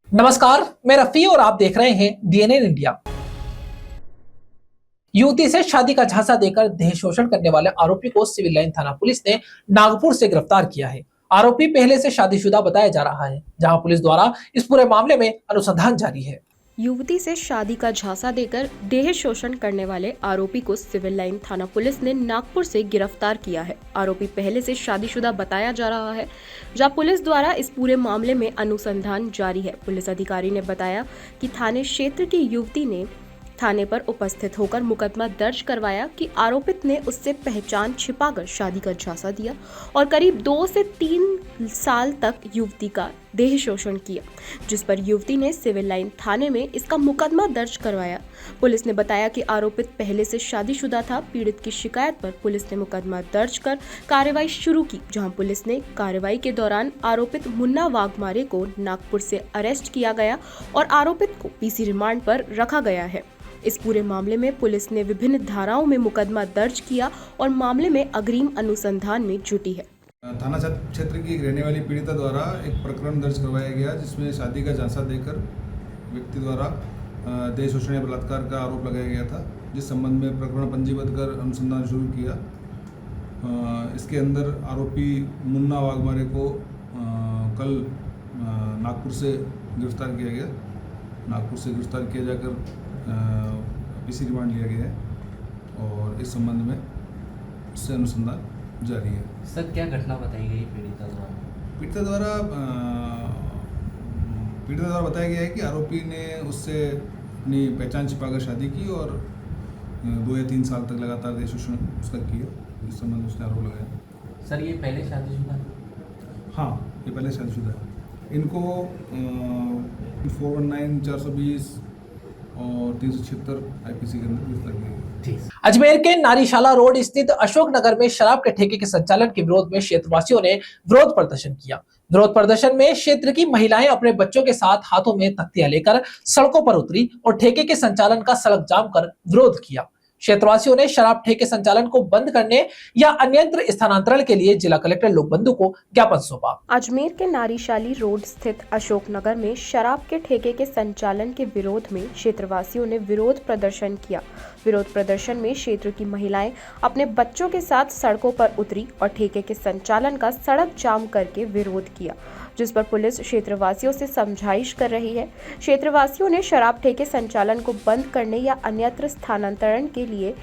नमस्कार, मैं रफी और आप देख रहे हैं डीएनए इंडिया। युवती से शादी का झांसा देकर देह शोषण करने वाले आरोपी को सिविल लाइन थाना पुलिस ने नागपुर से गिरफ्तार किया है। आरोपी पहले से शादीशुदा बताया जा रहा है, जहां पुलिस द्वारा इस पूरे मामले में अनुसंधान जारी है। युवती से शादी का झांसा देकर देह शोषण करने वाले आरोपी को सिविल लाइन थाना पुलिस ने नागपुर से गिरफ्तार किया है। आरोपी पहले से शादीशुदा बताया जा रहा है, जहां पुलिस द्वारा इस पूरे मामले में अनुसंधान जारी है। पुलिस अधिकारी ने बताया कि थाने क्षेत्र की युवती ने थाने पर उपस्थित होकर मुकदमा दर्ज करवाया कि आरोपित ने उससे पहचान छिपाकर शादी का झांसा दिया और करीब 2 से 3 साल तक युवती का देह शोषण किया, जिस पर युवती ने सिविल लाइन थाने में इसका मुकदमा दर्ज करवाया। पुलिस ने बताया कि आरोपित पहले से शादीशुदा था। पीड़ित की शिकायत पर पुलिस ने मुकदमा दर्ज कर कार्रवाई शुरू की, जहां पुलिस ने कार्रवाई के दौरान आरोपित मुन्ना वाघमारे को नागपुर से अरेस्ट किया गया और आरोपित को पीसी रिमांड पर रखा गया है। इस पूरे मामले में पुलिस ने विभिन्न धाराओं में मुकदमा दर्ज किया और मामले में अग्रिम अनुसंधान में जुटी है। थाना क्षेत्र की रहने वाली पीड़िता द्वारा एक प्रकरण दर्ज करवाया गया, जिसमें शादी का झांसा देकर व्यक्ति द्वारा देह शोषण या बलात्कार का आरोप लगाया गया था, जिस संबंध में प्रकरण पंजीबद्ध कर अनुसंधान शुरू किया। इसके अंदर आरोपी मुन्ना वाघमारे को कल नागपुर से गिरफ्तार किया गया। नागपुर से गिरफ्तार किया जाकर पीसी रिमांड लिया गया है और इस संबंध में उससे अनुसंधान जारी है। सर, क्या घटना बताई गई पीड़िता द्वारा? पीड़िता द्वारा बताया गया है कि आरोपी ने उससे अपनी पहचान छिपाकर शादी की और 2 या 3 साल तक लगातार देह शोषण उसका किया। इस संबंध में उसने आरोप लगाया। सर, ये पहले शादीशुदा? हाँ, ये पहले शादीशुदा है। इनको 419, 420 और 376 आईपीसी के अंदर गिरफ्तार किया गया। अजमेर के नारीशाला रोड स्थित अशोक नगर में शराब के ठेके के संचालन के विरोध में क्षेत्रवासियों ने विरोध प्रदर्शन किया। विरोध प्रदर्शन में क्षेत्र की महिलाएं अपने बच्चों के साथ हाथों में तख्तियां लेकर सड़कों पर उतरी और ठेके के संचालन का सड़क जाम कर विरोध किया। क्षेत्रवासियों ने शराब ठेके संचालन को बंद करने या अन्यत्र स्थानांतरण के लिए जिला कलेक्टर लोकबंधु को ज्ञापन सौंपा। अजमेर के नारीशाली रोड स्थित अशोक नगर में शराब के ठेके के संचालन के विरोध में क्षेत्रवासियों ने विरोध प्रदर्शन किया। विरोध प्रदर्शन में क्षेत्र की महिलाएं अपने बच्चों के साथ सड़कों पर उतरी और ठेके के संचालन का सड़क जाम करके विरोध किया, जिस पर पुलिस क्षेत्रवासियों से समझाइश कर रही है। क्षेत्रवासियों ने शराब ठेके संचालन को बंद करने या अन्यत्र स्थानांतरण के लिए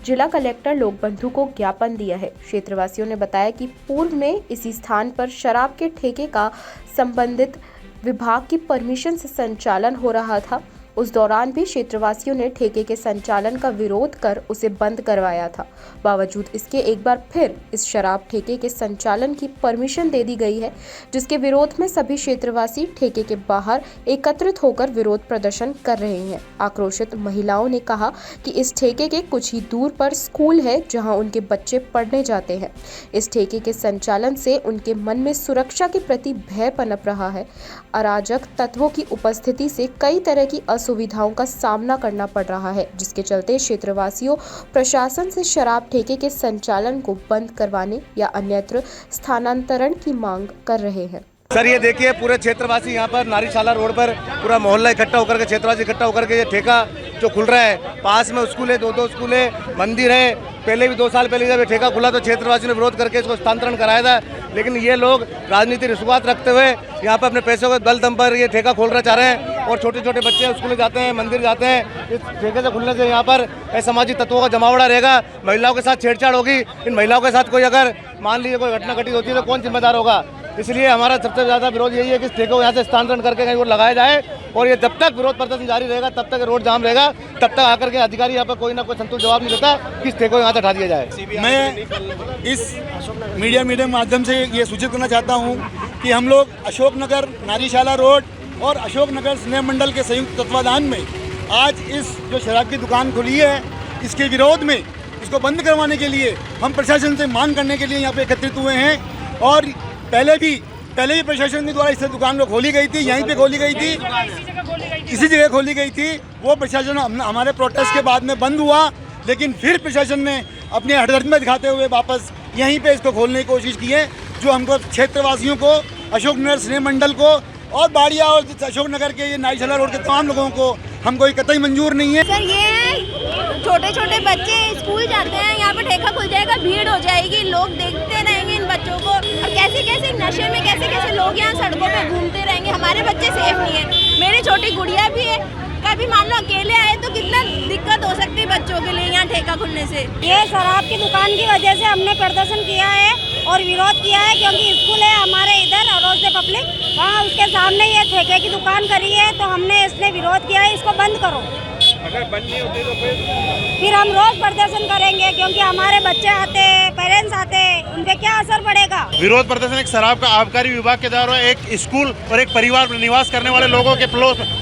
जिला कलेक्टर लोकबंधु को ज्ञापन दिया है। क्षेत्रवासियों ने बताया कि पूर्व में इसी स्थान पर शराब के ठेके का संबंधित विभाग की परमिशन से संचालन हो रहा था। उस दौरान भी क्षेत्रवासियों ने ठेके के संचालन का विरोध कर उसे बंद करवाया था। बावजूद इसके एक बार फिर इस शराब ठेके के संचालन की परमिशन दे दी गई है, जिसके विरोध में सभी क्षेत्रवासी ठेके के बाहर एकत्रित होकर विरोध प्रदर्शन कर रहे हैं। आक्रोशित महिलाओं ने कहा कि इस ठेके के कुछ ही दूर पर स्कूल है, जहां उनके बच्चे पढ़ने जाते हैं। इस ठेके के संचालन से उनके मन में सुरक्षा के प्रति भय पनप रहा है। अराजक तत्वों की उपस्थिति से कई तरह की सुविधाओं का सामना करना पड़ रहा है, जिसके चलते क्षेत्रवासियों प्रशासन से शराब ठेके के संचालन को बंद करवाने या अन्यत्र स्थानांतरण की मांग कर रहे हैं। सर, ये देखिए पूरे क्षेत्रवासी यहाँ पर नारीशाला रोड पर पूरा मोहल्ला इकट्ठा होकर के, क्षेत्रवासी इकट्ठा होकर के ये ठेका जो खुल रहा है, पास में स्कूल है, 2 स्कूल है, मंदिर है। पहले भी 2 साल पहले जब ये ठेका खुला तो क्षेत्रवासी ने विरोध करके इसको स्थानांतरण कराया था, लेकिन ये लोग राजनीति रिश्वत रखते हुए यहाँ पर अपने पैसों के बल दम पर ये ठेका खोलना चाह रहे हैं और छोटे छोटे बच्चे स्कूल जाते हैं, मंदिर जाते हैं। इस ठेके से खुलने से यहाँ पर असामाजिक तत्वों का जमावड़ा रहेगा, महिलाओं के साथ छेड़छाड़ होगी। इन महिलाओं के साथ कोई अगर मान लीजिए कोई घटना घटित होती है तो कौन जिम्मेदार होगा? इसलिए हमारा सबसे ज़्यादा विरोध यही है कि इस ठेके को यहाँ से स्थानांतरण करके कहीं और लगाया जाए और ये जब तक विरोध प्रदर्शन जारी रहेगा तब तक रोड जाम रहेगा, तब तक आकर के अधिकारी यहाँ पर कोई ना कोई संतुलित जवाब नहीं देता कि इस ठेके को यहाँ से हटा दिया जाए। मैं इस मीडिया माध्यम से ये सूचित करना चाहता हूँ कि हम लोग अशोक नगर नारीशाला रोड और अशोक नगर स्नेह मंडल के संयुक्त तत्वाधान में आज इस जो शराब की दुकान खुली है, इसके विरोध में इसको बंद करवाने के लिए हम प्रशासन से मांग करने के लिए यहाँ पे एकत्रित हुए हैं। और पहले भी प्रशासन के द्वारा इस दुकान को खोली गई थी, यहीं पे खोली गई थी, इसी जगह खोली गई थी। वो प्रशासन हमारे प्रोटेस्ट के बाद में बंद हुआ, लेकिन फिर प्रशासन ने अपने हठधर्मी दिखाते हुए वापस यहीं पे इसको खोलने की कोशिश की है, जो हमको क्षेत्रवासियों को, अशोक नगर स्नेह मंडल को और बाड़िया और अशोकनगर के ये नारीशाला रोड के तमाम लोगों को हमको ये कतई मंजूर नहीं है। सर ये है छोटे छोटे बच्चे स्कूल जाते हैं, यहाँ पे ठेका खुल जाएगा, भीड़ हो जाएगी, लोग देखते रहेंगे इन बच्चों को और कैसे कैसे नशे में कैसे कैसे लोग यहाँ सड़कों पे घूमते रहेंगे। हमारे बच्चे सेफ नहीं है, मेरी छोटी गुड़िया भी है, कभी मान लो अकेले आए तो कितना दिक्कत हो सकती है बच्चों के लिए यहाँ ठेका खुलने से। ये शराब की दुकान की वजह से हमने प्रदर्शन किया है और विरोध किया है, क्योंकि स्कूल है हमारे इधर अरोज पब्लिक, वहाँ उसके सामने ये ठेके की दुकान करी है, तो हमने इसने विरोध किया है, इसको बंद करो। अगर बंद नहीं होती तो फिर हम रोज प्रदर्शन करेंगे, क्योंकि हमारे बच्चे आते हैं, पेरेंट्स आते हैं, उन पे क्या असर पड़ेगा। विरोध प्रदर्शन एक शराब का आबकारी विभाग के द्वारा एक स्कूल और एक परिवार में निवास करने वाले लोगों के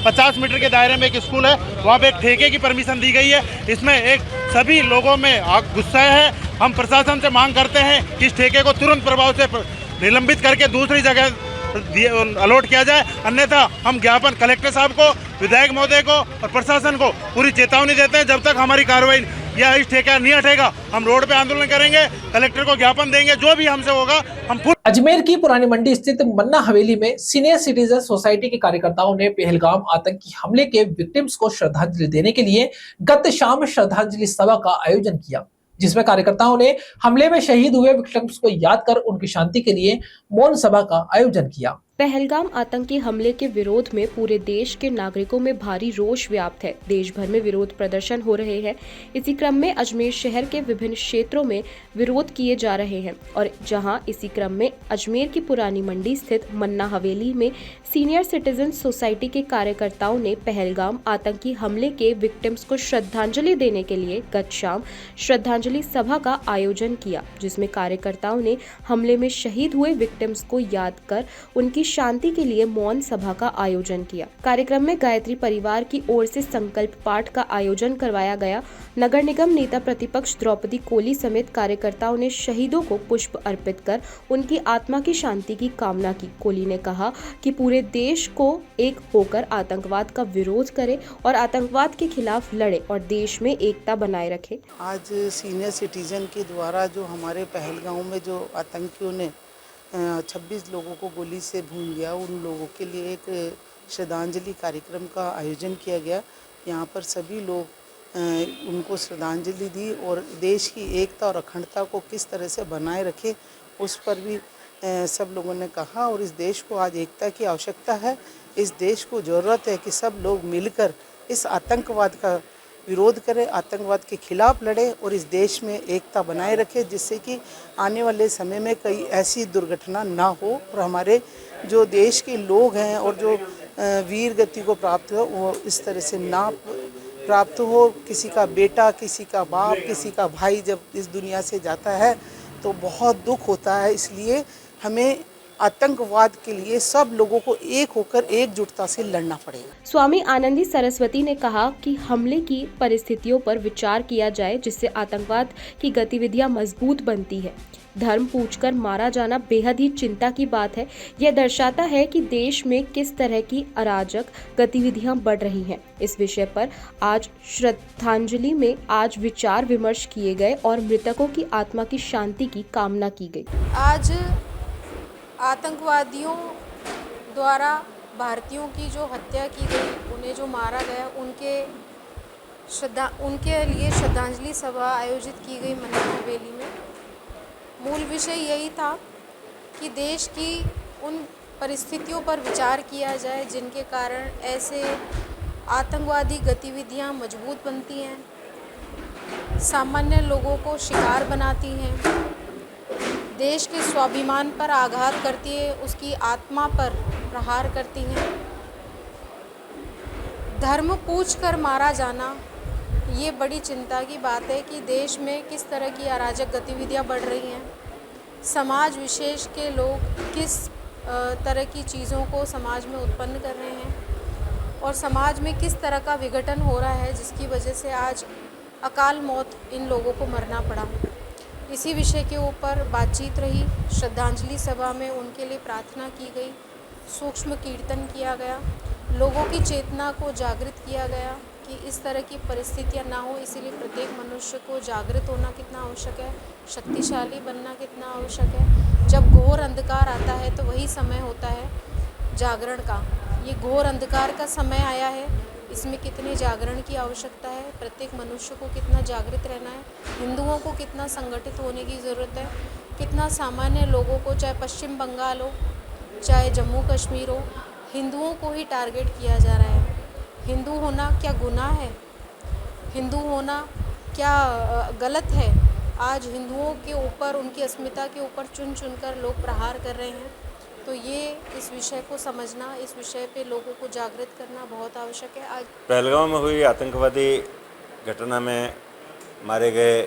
50 मीटर के दायरे में एक स्कूल है, वहाँ पे एक ठेके की परमिशन दी गई है। इसमें एक सभी लोगों में गुस्सा है। हम प्रशासन से मांग करते हैं कि इस ठेके को तुरंत प्रभाव से निलंबित करके दूसरी जगह अलॉट किया जाए, अन्यथा हम ज्ञापन कलेक्टर साहब को, विधायक महोदय को और प्रशासन को पूरी चेतावनी देते हैं। जब तक हमारी कार्रवाई या इस ठेका नहीं हटेगा हम रोड पे आंदोलन करेंगे, कलेक्टर को ज्ञापन देंगे, जो भी हमसे होगा हम अजमेर की पुरानी मंडी स्थित मन्ना हवेली में सीनियर सिटीजन सोसाइटी के कार्यकर्ताओं ने पहलगाम आतंकी हमले के विक्टिम्स को श्रद्धांजलि देने के लिए गत शाम श्रद्धांजलि सभा का आयोजन किया, जिसमें कार्यकर्ताओं ने हमले में शहीद हुए विक्टिम्स को याद कर उनकी शांति के लिए मौन सभा का आयोजन किया। पहलगाम आतंकी हमले के विरोध में पूरे देश के नागरिकों में भारी रोष व्याप्त है। देश भर में विरोध प्रदर्शन हो रहे हैं। इसी क्रम में अजमेर शहर के विभिन्न क्षेत्रों में विरोध किए जा रहे हैं और जहां इसी क्रम में अजमेर की पुरानी मंडी स्थित मन्ना हवेली में सीनियर सिटीजन सोसाइटी के कार्यकर्ताओं ने पहलगाम आतंकी हमले के विक्टिम्स को श्रद्धांजलि देने के लिए गत शाम श्रद्धांजलि सभा का आयोजन किया, जिसमें कार्यकर्ताओं ने हमले में शहीद हुए विक्टिम्स को याद कर उनकी शांति के लिए मौन सभा का आयोजन किया। कार्यक्रम में गायत्री परिवार की ओर से संकल्प पाठ का आयोजन करवाया गया। नगर निगम नेता प्रतिपक्ष द्रौपदी कोली समेत कार्यकर्ताओं ने शहीदों को पुष्प अर्पित कर उनकी आत्मा की शांति की कामना की। कोली ने कहा कि पूरे देश को एक होकर आतंकवाद का विरोध करे और आतंकवाद के खिलाफ लड़े और देश में एकता बनाए रखे। आज सीनियर सिटीजन के द्वारा जो हमारे पहलगांव में जो आतंकियों ने 26 लोगों को गोली से भून दिया, उन लोगों के लिए एक श्रद्धांजलि कार्यक्रम का आयोजन किया गया। यहाँ पर सभी लोग उनको श्रद्धांजलि दी और देश की एकता और अखंडता को किस तरह से बनाए रखे उस पर भी सब लोगों ने कहा। और इस देश को आज एकता की आवश्यकता है। इस देश को ज़रूरत है कि सब लोग मिलकर इस आतंकवाद का विरोध करें, आतंकवाद के खिलाफ लड़े और इस देश में एकता बनाए रखे, जिससे कि आने वाले समय में कई ऐसी दुर्घटना ना हो और हमारे जो देश के लोग हैं और जो वीर गति को प्राप्त हो वो इस तरह से ना प्राप्त हो। किसी का बेटा, किसी का बाप, किसी का भाई जब इस दुनिया से जाता है तो बहुत दुख होता है। इसलिए हमें आतंकवाद के लिए सब लोगों को एक होकर एकजुटता से लड़ना पड़ेगा। स्वामी आनंदी सरस्वती ने कहा कि हमले की परिस्थितियों पर विचार किया जाए, जिससे आतंकवाद की गतिविधियां मजबूत बनती है। धर्म पूछकर मारा जाना बेहद ही चिंता की बात है। यह दर्शाता है कि देश में किस तरह की अराजक गतिविधियां बढ़ रही हैं। इस विषय पर आज श्रद्धांजलि में आज विचार विमर्श किए गए और मृतकों की आत्मा की शांति की कामना की गई। आज आतंकवादियों द्वारा भारतीयों की जो हत्या की गई, उन्हें जो मारा गया, उनके लिए श्रद्धांजलि सभा आयोजित की गई मन्ना हवेली में। मूल विषय यही था कि देश की उन परिस्थितियों पर विचार किया जाए जिनके कारण ऐसे आतंकवादी गतिविधियां मजबूत बनती हैं, सामान्य लोगों को शिकार बनाती हैं, देश के स्वाभिमान पर आघात करती है, उसकी आत्मा पर प्रहार करती हैं। धर्म पूछकर मारा जाना ये बड़ी चिंता की बात है कि देश में किस तरह की अराजक गतिविधियां बढ़ रही हैं। समाज विशेष के लोग किस तरह की चीज़ों को समाज में उत्पन्न कर रहे हैं और समाज में किस तरह का विघटन हो रहा है, जिसकी वजह से आज अकाल मौत इन लोगों को मरना पड़ा। इसी विषय के ऊपर बातचीत रही। श्रद्धांजलि सभा में उनके लिए प्रार्थना की गई, सूक्ष्म कीर्तन किया गया, लोगों की चेतना को जागृत किया गया कि इस तरह की परिस्थितियां ना हो। इसीलिए प्रत्येक मनुष्य को जागृत होना कितना आवश्यक है, शक्तिशाली बनना कितना आवश्यक है। जब घोर अंधकार आता है तो वही समय होता है जागरण का। ये घोर अंधकार का समय आया है, इसमें कितने जागरण की आवश्यकता है, प्रत्येक मनुष्य को कितना जागृत रहना है, हिंदुओं को कितना संगठित होने की ज़रूरत है, कितना सामान्य लोगों को, चाहे पश्चिम बंगाल हो चाहे जम्मू कश्मीर हो, हिंदुओं को ही टारगेट किया जा रहा है। हिंदू होना क्या गुनाह है? हिंदू होना क्या गलत है? आज हिंदुओं के ऊपर, उनकी अस्मिता के ऊपर चुन चुनकर लोग प्रहार कर रहे हैं। तो ये इस विषय को समझना, इस विषय पे लोगों को जागृत करना बहुत आवश्यक है। आज पहलगाम में हुई आतंकवादी घटना में मारे गए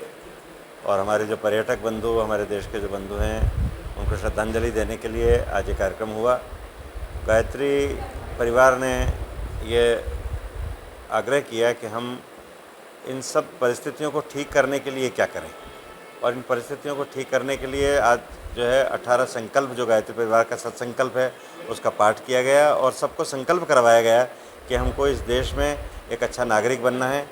और हमारे जो पर्यटक बंधु, हमारे देश के जो बंधु हैं, उनको श्रद्धांजलि देने के लिए आज ये कार्यक्रम हुआ। गायत्री परिवार ने ये आग्रह किया कि हम इन सब परिस्थितियों को ठीक करने के लिए क्या करें, और इन परिस्थितियों को ठीक करने के लिए आज जो है 18 संकल्प, जो गायत्री परिवार का सत्संकल्प है, उसका पाठ किया गया और सबको संकल्प करवाया गया कि हमको इस देश में एक अच्छा नागरिक बनना है,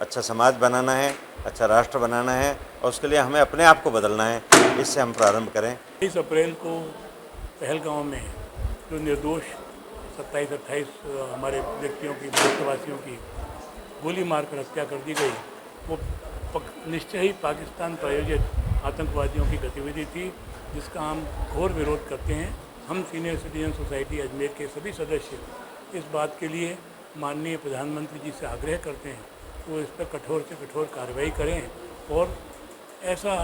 अच्छा समाज बनाना है, अच्छा राष्ट्र बनाना है, और उसके लिए हमें अपने आप को बदलना है। इससे हम प्रारंभ करें। 23 अप्रैल को पहलगाम में जो निर्दोष 27-28 हमारे व्यक्तियों की, देशवासियों की गोली मारकर हत्या कर दी गई, वो निश्चय ही पाकिस्तान प्रायोजित आतंकवादियों की गतिविधि थी, जिसका हम घोर विरोध करते हैं। हम सीनियर सिटीजन सोसाइटी अजमेर के सभी सदस्य इस बात के लिए माननीय प्रधानमंत्री जी से आग्रह करते हैं कि वो इस पर कठोर से कठोर कार्रवाई करें और ऐसा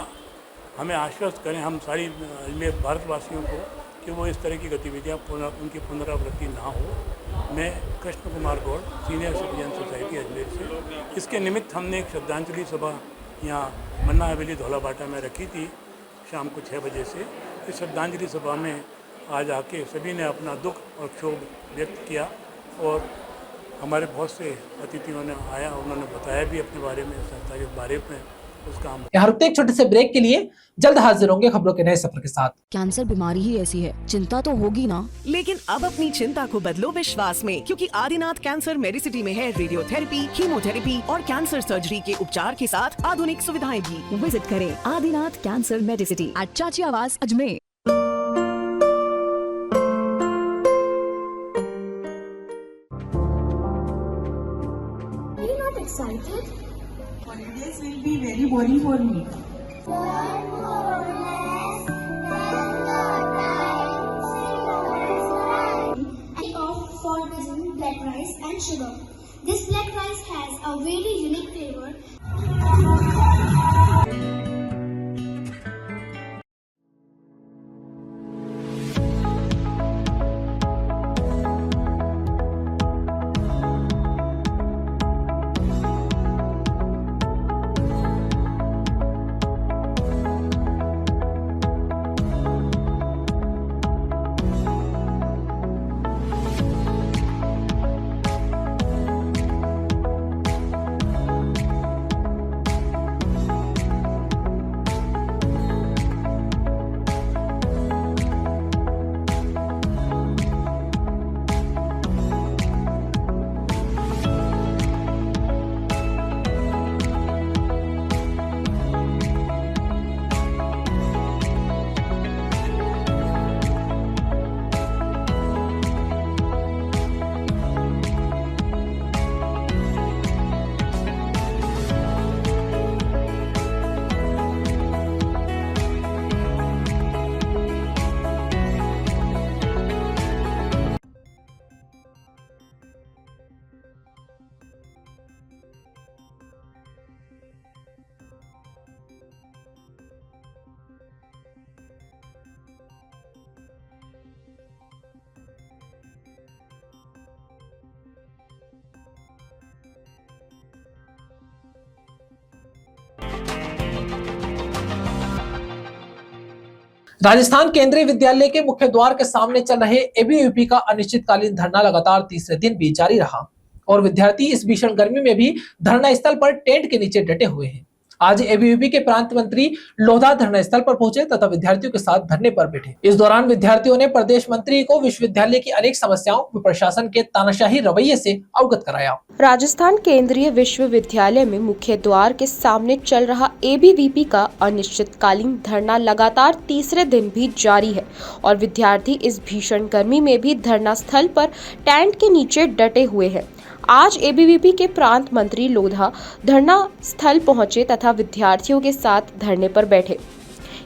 हमें आश्वस्त करें, हम सारी अजमेर भारतवासियों को, कि वो इस तरह की गतिविधियाँ उनकी पुनरावृत्ति ना हो। मैं Krishna Kumar Gaur, senior citizen society Ajmer से, इसके निमित्त हमने एक श्रद्धांजलि सभा यहाँ मन्ना हवेली धौलाबाटा में रखी थी शाम को 6 बजे से। इस श्रद्धांजलि सभा में आज आके सभी ने अपना दुख और क्षोभ व्यक्त किया और हमारे बहुत से अतिथियों ने आया, उन्होंने बताया भी अपने बारे में, संस्था के बारे में उसका। हम यहाँ रुकते एक छोटे से ब्रेक के लिए, जल्द हाजिर होंगे खबरों के नए सफर के साथ। कैंसर बीमारी ही ऐसी है, चिंता तो होगी ना। लेकिन अब अपनी चिंता को बदलो विश्वास में, क्योंकि आदिनाथ कैंसर मेडिसिटी में है रेडियोथेरेपी, कीमोथेरेपी और कैंसर सर्जरी के उपचार के साथ आधुनिक सुविधाएं भी। विजिट करें आदिनाथ कैंसर मेडिसिटी एट चाची आवास Ajmer. Excited? Holidays will be very boring for me. And off for using black rice and sugar. This black rice has a very unique flavor. Rajasthan केंद्रीय विद्यालय के मुख्य द्वार के सामने चल रहे एबीवीपी का अनिश्चितकालीन धरना लगातार तीसरे दिन भी जारी रहा और विद्यार्थी इस भीषण गर्मी में भी धरना स्थल पर टेंट के नीचे डटे हुए हैं। आज एबीवीपी के प्रांत मंत्री लोधा धरना स्थल पर पहुंचे तथा विद्यार्थियों के साथ धरने पर बैठे। इस दौरान विद्यार्थियों ने प्रदेश मंत्री को विश्वविद्यालय की अनेक समस्याओं व प्रशासन के तानाशाही रवैये से अवगत कराया। राजस्थान केंद्रीय विश्वविद्यालय में मुख्य द्वार के सामने चल रहा एबीवीपी का अनिश्चितकालीन धरना लगातार तीसरे दिन भी जारी है और विद्यार्थी इस भीषण गर्मी में भी धरना स्थल पर टेंट के नीचे डटे हुए हैं। आज एबीवीपी के प्रांत मंत्री लोधा धरना स्थल पहुंचे तथा विद्यार्थियों के साथ धरने पर बैठे।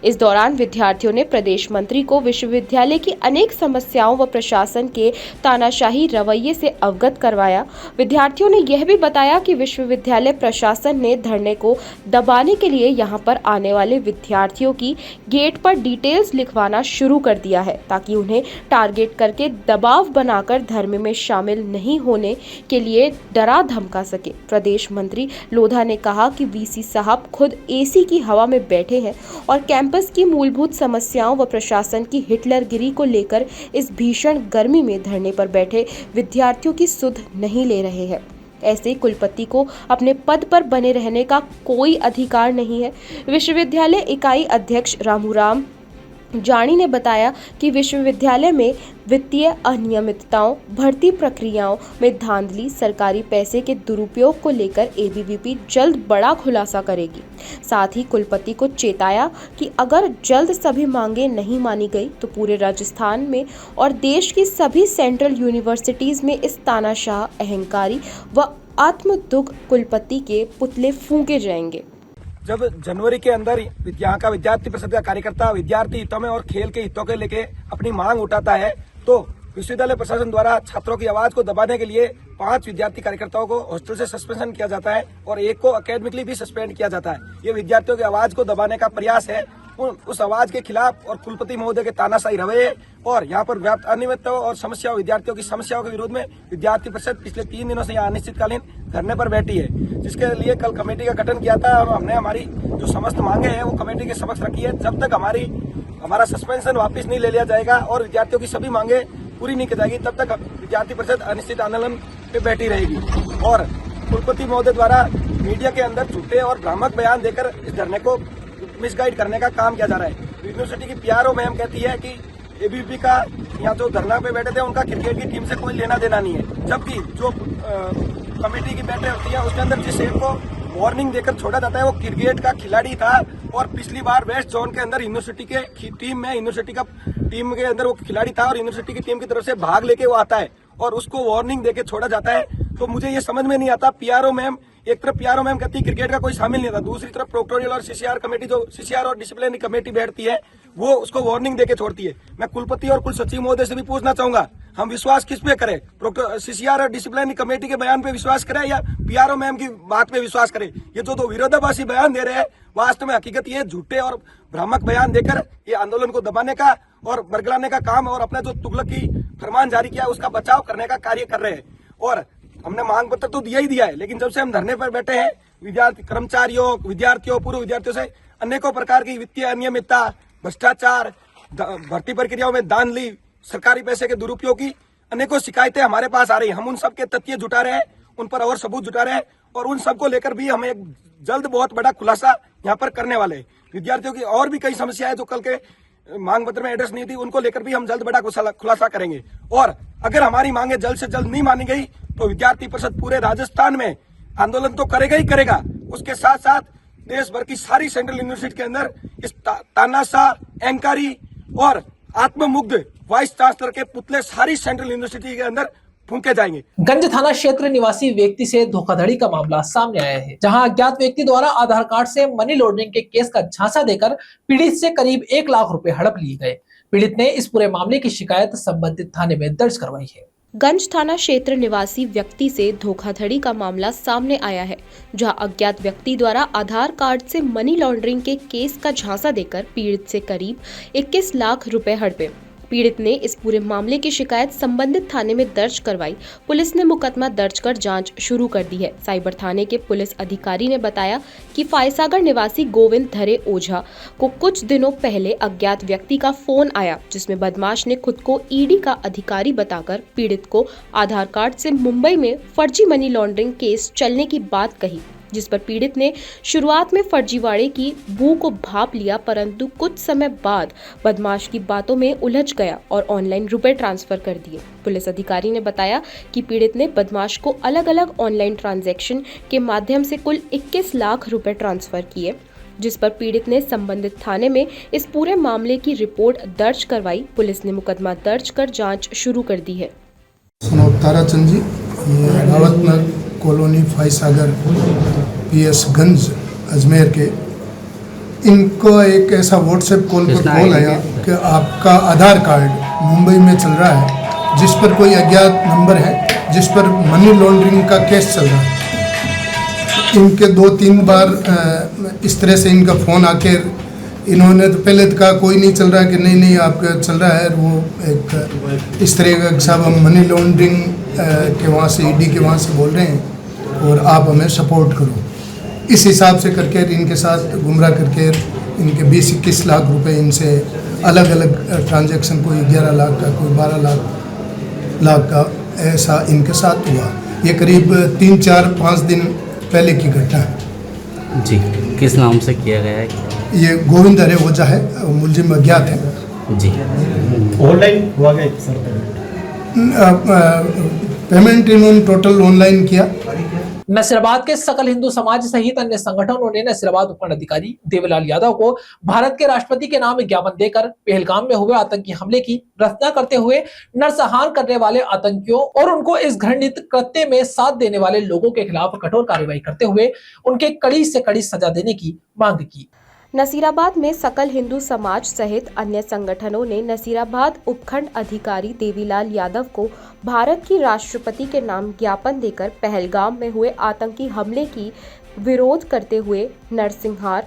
इस दौरान विद्यार्थियों ने प्रदेश मंत्री को विश्वविद्यालय की अनेक समस्याओं व प्रशासन के तानाशाही रवैये से अवगत करवाया। विद्यार्थियों ने यह भी बताया कि विश्वविद्यालय प्रशासन ने धरने को दबाने के लिए यहां पर आने वाले विद्यार्थियों की गेट पर डिटेल्स लिखवाना शुरू कर दिया है ताकि उन्हें टारगेट करके दबाव बनाकर धरने में शामिल नहीं होने के लिए डरा धमका सके। प्रदेश मंत्री लोधा ने कहा कि वीसी साहब खुद एसी की हवा में बैठे हैं और कैंपस की मूलभूत समस्याओं व प्रशासन की हिटलरगिरी को लेकर इस भीषण गर्मी में धरने पर बैठे विद्यार्थियों की सुध नहीं ले रहे हैं। ऐसे कुलपति को अपने पद पर बने रहने का कोई अधिकार नहीं है। विश्वविद्यालय इकाई अध्यक्ष रामूराम जानी ने बताया कि विश्वविद्यालय में वित्तीय अनियमितताओं, भर्ती प्रक्रियाओं में धांधली, सरकारी पैसे के दुरुपयोग को लेकर एबीवीपी जल्द बड़ा खुलासा करेगी। साथ ही कुलपति को चेताया कि अगर जल्द सभी मांगे नहीं मानी गई तो पूरे राजस्थान में और देश की सभी सेंट्रल यूनिवर्सिटीज में इस तानाशाह, अहंकारी व आत्मदुख कुलपति के पुतले फूंके जाएंगे। जब जनवरी के अंदर यहाँ का विद्यार्थी परिषद का कार्यकर्ता विद्यार्थी हितों में और खेल के हितों के लेके अपनी मांग उठाता है तो विश्वविद्यालय प्रशासन द्वारा छात्रों की आवाज को दबाने के लिए 5 विद्यार्थी कार्यकर्ताओं को हॉस्टल से सस्पेंशन किया जाता है और एक को एकेडमिकली भी सस्पेंड किया जाता है। ये विद्यार्थियों की आवाज को दबाने का प्रयास है। उस आवाज के खिलाफ और कुलपति महोदय के तानाशाही रवैये और यहाँ पर व्याप्त अनियमितताओं और समस्याओं विद्यार्थियों की समस्याओं के विरोध में विद्यार्थी परिषद पिछले 3 दिनों से यहाँ अनिश्चितकालीन धरने पर बैठी है, जिसके लिए कल कमेटी का गठन किया था और हमने हमारी जो समस्त मांगे हैं वो कमेटी के समक्ष रखी है। जब तक हमारा सस्पेंशन वापस नहीं ले लिया जाएगा और विद्यार्थियों की सभी मांगे पूरी नहीं की जाएगी तब तक विद्यार्थी परिषद अनिश्चित आंदोलन पे बैठी रहेगी। और कुलपति महोदय द्वारा मीडिया के अंदर झूठे और भ्रामक बयान देकर इस धरने को मिसगाइड करने का काम किया जा रहा है। यूनिवर्सिटी की पीआरओ मैम कहती है कि एबीवीपी का यहाँ जो धरना पे बैठे थे उनका क्रिकेट की टीम से कोई लेना देना नहीं है, जबकि जो कमेटी की बैठक होती है उसके अंदर जिस एक को वार्निंग देकर छोड़ा जाता है वो क्रिकेट का खिलाड़ी था और पिछली बार वेस्ट जोन के अंदर यूनिवर्सिटी के टीम में यूनिवर्सिटी का टीम के अंदर वो खिलाड़ी था और यूनिवर्सिटी की टीम की तरफ से भाग लेके वो आता है और उसको वार्निंग देके छोड़ा जाता है। तो मुझे ये समझ में नहीं आता, पीआरओ मैम एक तरफ पीआरओ मैम कहती है क्रिकेट का कोई शामिल नहीं था, दूसरी तरफ प्रोक्टोरियल और सीसीआर कमेटी जो सीसीआर और डिसिप्लिनरी कमेटी बैठती है वो उसको वार्निंग देके छोड़ती है। मैं कुलपति और कुल सचिव महोदय से भी पूछना चाहूंगा, हम विश्वास किस पे करें, सीसीआर और डिसिप्लिनरी कमेटी के बयान पे विश्वास करें या पीआरओ मैम की बात पे विश्वास करें? ये जो विरोधाभासी बयान दे रहे हैं वास्तव में हकीकत ये झूठे और भ्रामक बयान देकर ये आंदोलन को दबाने का और बरगलाने का काम और अपना जो तुगलक की फरमान जारी किया उसका बचाव करने का कार्य कर रहे हैं। और हमने मांग पत्र तो दिया ही दिया है, लेकिन जब से हम धरने पर बैठे हैं विद्यार्थी कर्मचारियों, विद्यार्थियों, पूर्व विद्यार्थियों से अनेकों प्रकार की वित्तीय अनियमितता, भ्रष्टाचार, भर्ती प्रक्रियाओं में धांधली, सरकारी पैसे के दुरुपयोग की अनेकों शिकायतें हमारे पास आ रही है। हम उन सबके तथ्य जुटा रहे हैं, उन पर और सबूत जुटा रहे हैं और उन सबको लेकर भी हम एक जल्द बहुत बड़ा खुलासा यहाँ पर करने वाले हैं। विद्यार्थियों की और भी कई समस्याएं जो कल के मांग पत्र में एड्रेस नहीं थी उनको लेकर भी हम जल्द बड़ा खुलासा करेंगे और अगर हमारी मांगे जल्द से जल्द नहीं मानी गई तो विद्यार्थी परिषद पूरे राजस्थान में आंदोलन तो करेगा ही करेगा, उसके साथ साथ देश भर की सारी सेंट्रल यूनिवर्सिटी के अंदर इस तानाशाह, अहंकारी और आत्ममुग्ध वाइस चांसलर के पुतले सारी सेंट्रल यूनिवर्सिटी के अंदर फूंके जाएंगे। गंज थाना क्षेत्र निवासी व्यक्ति से धोखाधड़ी का मामला सामने आया है, जहां अज्ञात व्यक्ति द्वारा आधार कार्ड से मनी लॉन्ड्रिंग के केस का झांसा देकर पीड़ित से करीब 1 लाख रुपए हड़प लिए गए। पीड़ित ने इस पूरे मामले की शिकायत संबंधित थाने में दर्ज करवाई है। गंज थाना क्षेत्र निवासी व्यक्ति से धोखाधड़ी का मामला सामने आया है, जहां अज्ञात व्यक्ति द्वारा आधार कार्ड से मनी लॉन्ड्रिंग के केस का झांसा देकर पीड़ित से करीब 21 लाख रुपए हड़पे। पीड़ित ने इस पूरे मामले की शिकायत संबंधित थाने में दर्ज करवाई। पुलिस ने मुकदमा दर्ज कर जांच शुरू कर दी है। साइबर थाने के पुलिस अधिकारी ने बताया कि फायसागर निवासी गोविंद धरे ओझा को कुछ दिनों पहले अज्ञात व्यक्ति का फोन आया, जिसमें बदमाश ने खुद को ईडी का अधिकारी बताकर पीड़ित को आधार कार्ड से मुंबई में फर्जी मनी लॉन्ड्रिंग केस चलने की बात कही, जिस पर पीड़ित ने शुरुआत में फर्जीवाड़े की बू को भाप लिया, परंतु कुछ समय बाद बदमाश की बातों में उलझ गया और ऑनलाइन रुपए ट्रांसफर कर दिए। पुलिस अधिकारी ने बताया कि पीड़ित ने बदमाश को अलग अलग ऑनलाइन ट्रांजैक्शन के माध्यम से कुल 21 लाख रुपए ट्रांसफर किए, जिस पर पीड़ित ने संबंधित थाने में इस पूरे मामले की रिपोर्ट दर्ज करवाई। पुलिस ने मुकदमा दर्ज कर जांच शुरू कर दी है। ताराचंद जी, ये रावतनगर कॉलोनी फाइसागर PS गंज अजमेर के, इनको एक ऐसा व्हाट्सएप कॉल पर कॉल आया कि आपका आधार कार्ड मुंबई में चल रहा है, जिस पर कोई अज्ञात नंबर है, जिस पर मनी लॉन्ड्रिंग का केस चल रहा है। इनके 2-3 बार इस तरह से इनका फ़ोन आकर इन्होंने तो पहले तो कहा कोई नहीं चल रहा, कि नहीं आपका चल रहा है। वो एक इस तरह का साहब हम मनी लॉन्ड्रिंग के वहाँ से ED के वहाँ से बोल रहे हैं और आप हमें सपोर्ट करो। इस हिसाब से करके इनके साथ गुमराह करके इनके 20-21 लाख रुपए इनसे अलग अलग ट्रांजैक्शन, कोई 11 लाख का, कोई 12 लाख का, ऐसा इनके साथ हुआ। ये करीब 3-4-5 दिन पहले की घटना है जी। किस नाम से किया गया है? ये गोविंद हरे ओझा है, मुलजिम अज्ञात है जी। ऑनलाइन हुआ गया सर? पेमेंट इन्होंने टोटल ऑनलाइन किया। नसीराबाद के सकल हिंदू समाज सहित अन्य संगठनों ने नसीराबाद उपखंड अधिकारी देवीलाल यादव को भारत के राष्ट्रपति के नाम ज्ञापन देकर पहलगाम में हुए आतंकी हमले की रचना करते हुए नरसंहार करने वाले आतंकियों और उनको इस घृणित कृत्य में साथ देने वाले लोगों के खिलाफ कठोर कार्रवाई करते हुए उनके कड़ी से कड़ी सजा देने की मांग की। नसीराबाद में सकल हिंदू समाज सहित अन्य संगठनों ने नसीराबाद उपखंड अधिकारी देवीलाल यादव को भारत की राष्ट्रपति के नाम ज्ञापन देकर पहलगाम में हुए आतंकी हमले की विरोध करते हुए नरसंहार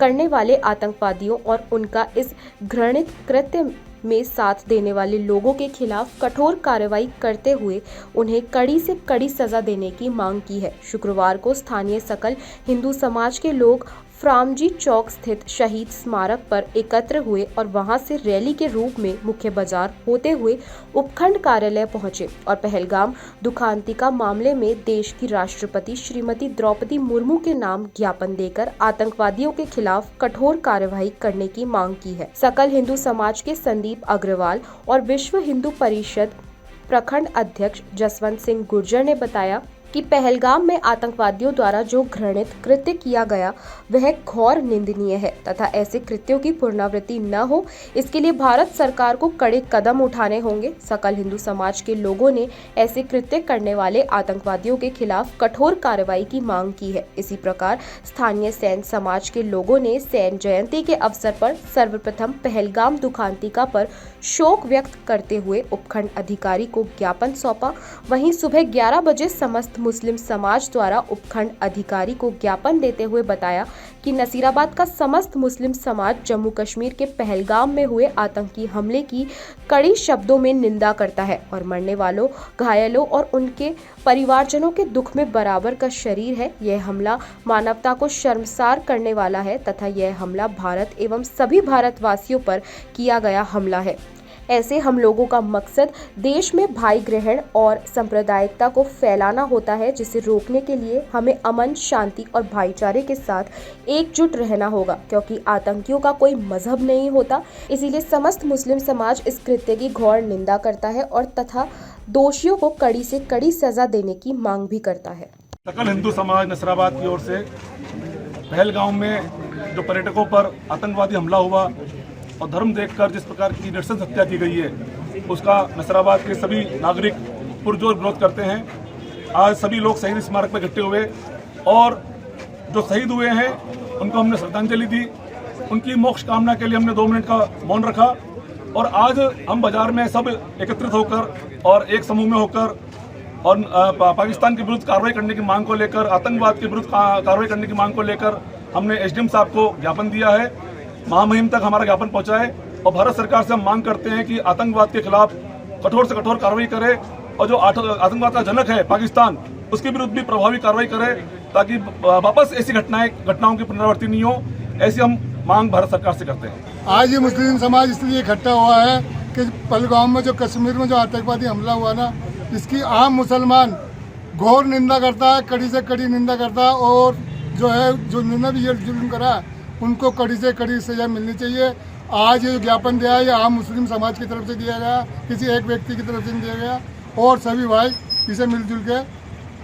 करने वाले आतंकवादियों और उनका इस घृणित कृत्य में साथ देने वाले लोगों के खिलाफ कठोर कार्रवाई करते हुए उन्हें कड़ी से कड़ी सजा देने की मांग की है। शुक्रवार को स्थानीय सकल हिंदू समाज के लोग फ्रामजी चौक स्थित शहीद स्मारक पर एकत्र हुए और वहां से रैली के रूप में मुख्य बाजार होते हुए उपखंड कार्यालय पहुंचे और पहलगाम दुखांतिका मामले में देश की राष्ट्रपति श्रीमती द्रौपदी मुर्मू के नाम ज्ञापन देकर आतंकवादियों के खिलाफ कठोर कार्रवाई करने की मांग की है। सकल हिंदू समाज के संदीप अग्रवाल और विश्व हिंदू परिषद प्रखंड अध्यक्ष जसवंत सिंह गुर्जर ने बताया कि पहलगाम में आतंकवादियों द्वारा जो घृणित कृत्य किया गया वह घोर निंदनीय है तथा ऐसे कृत्यों की पुनरावृत्ति न हो, इसके लिए भारत सरकार को कड़े कदम उठाने होंगे। सकल हिंदू समाज के लोगों ने ऐसे कृत्य करने वाले आतंकवादियों के खिलाफ कठोर कार्रवाई की मांग की है। इसी प्रकार स्थानीय सैन समाज के लोगों ने सैन जयंती के अवसर पर सर्वप्रथम पहलगाम दुखांतिका पर शोक व्यक्त करते हुए उपखंड अधिकारी को ज्ञापन सौंपा। वहीं सुबह 11 बजे समस्त मुस्लिम समाज द्वारा उपखंड अधिकारी को ज्ञापन देते हुए बताया कि नसीराबाद का समस्त मुस्लिम समाज जम्मू कश्मीर के पहलगाम में हुए आतंकी हमले की कड़ी शब्दों में निंदा करता है और मरने वालों, घायलों और उनके परिवारजनों के दुख में बराबर का शरीर है। यह हमला मानवता को शर्मसार करने वाला है तथा यह हमला भारत एवं सभी भारतवासियों पर किया गया हमला है। ऐसे हम लोगों का मकसद देश में भाई ग्रहण और सांप्रदायिकता को फैलाना होता है, जिसे रोकने के लिए हमें अमन, शांति और भाईचारे के साथ एकजुट रहना होगा, क्योंकि आतंकियों का कोई मजहब नहीं होता। इसीलिए समस्त मुस्लिम समाज इस कृत्य की घोर निंदा करता है और तथा दोषियों को कड़ी से कड़ी सजा देने की मांग भी करता है। सकल हिंदू समाज नसीराबाद की ओर से पहलगाम में जो पर्यटकों पर आतंकवादी हमला हुआ और धर्म देखकर जिस प्रकार की नृशंस हत्या की गई है, उसका नसीराबाद के सभी नागरिक पुरजोर विरोध करते हैं। आज सभी लोग शहीद स्मारक पर इकट्ठे हुए और जो शहीद हुए हैं उनको हमने श्रद्धांजलि दी। उनकी मोक्ष कामना के लिए हमने 2 मिनट का मौन रखा और आज हम बाजार में सब एकत्रित होकर और एक समूह में होकर और पाकिस्तान के विरुद्ध कार्रवाई करने की मांग को लेकर, आतंकवाद के विरुद्ध कार्रवाई करने की मांग को लेकर हमने SDM साहब को ज्ञापन दिया है। महामहिम तक हमारा ज्ञापन पहुंचा है और भारत सरकार से हम मांग करते हैं कि आतंकवाद के खिलाफ कठोर से कठोर कार्रवाई करे और जो आतंकवाद का जनक है पाकिस्तान, उसके विरुद्ध भी प्रभावी कार्रवाई करे ताकि वापस ऐसी घटनाओं की पुनरावृत्ति नहीं हो। ऐसी हम मांग भारत सरकार से करते हैं। आज ये मुस्लिम समाज इसलिए इकट्ठा हुआ है कि पहलगाम में जो कश्मीर में जो आतंकवादी हमला हुआ ना, इसकी आम मुसलमान घोर निंदा करता है, कड़ी से कड़ी निंदा करता है और जो है जो निर्णय भी ये जुल्म करा उनको कड़ी से कड़ी सजा मिलनी चाहिए। आज ये ज्ञापन दिया है, ये आम मुस्लिम समाज की तरफ से दिया गया, किसी एक व्यक्ति की तरफ से नहीं दिया गया, और सभी भाई इसे मिलजुल के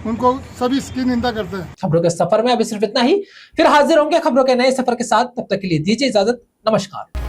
उनको सभी इसकी निंदा करते हैं। खबरों के सफर में अभी सिर्फ इतना ही, फिर हाजिर होंगे खबरों के नए सफर के साथ। तब तक के लिए दीजिए इजाजत, नमस्कार।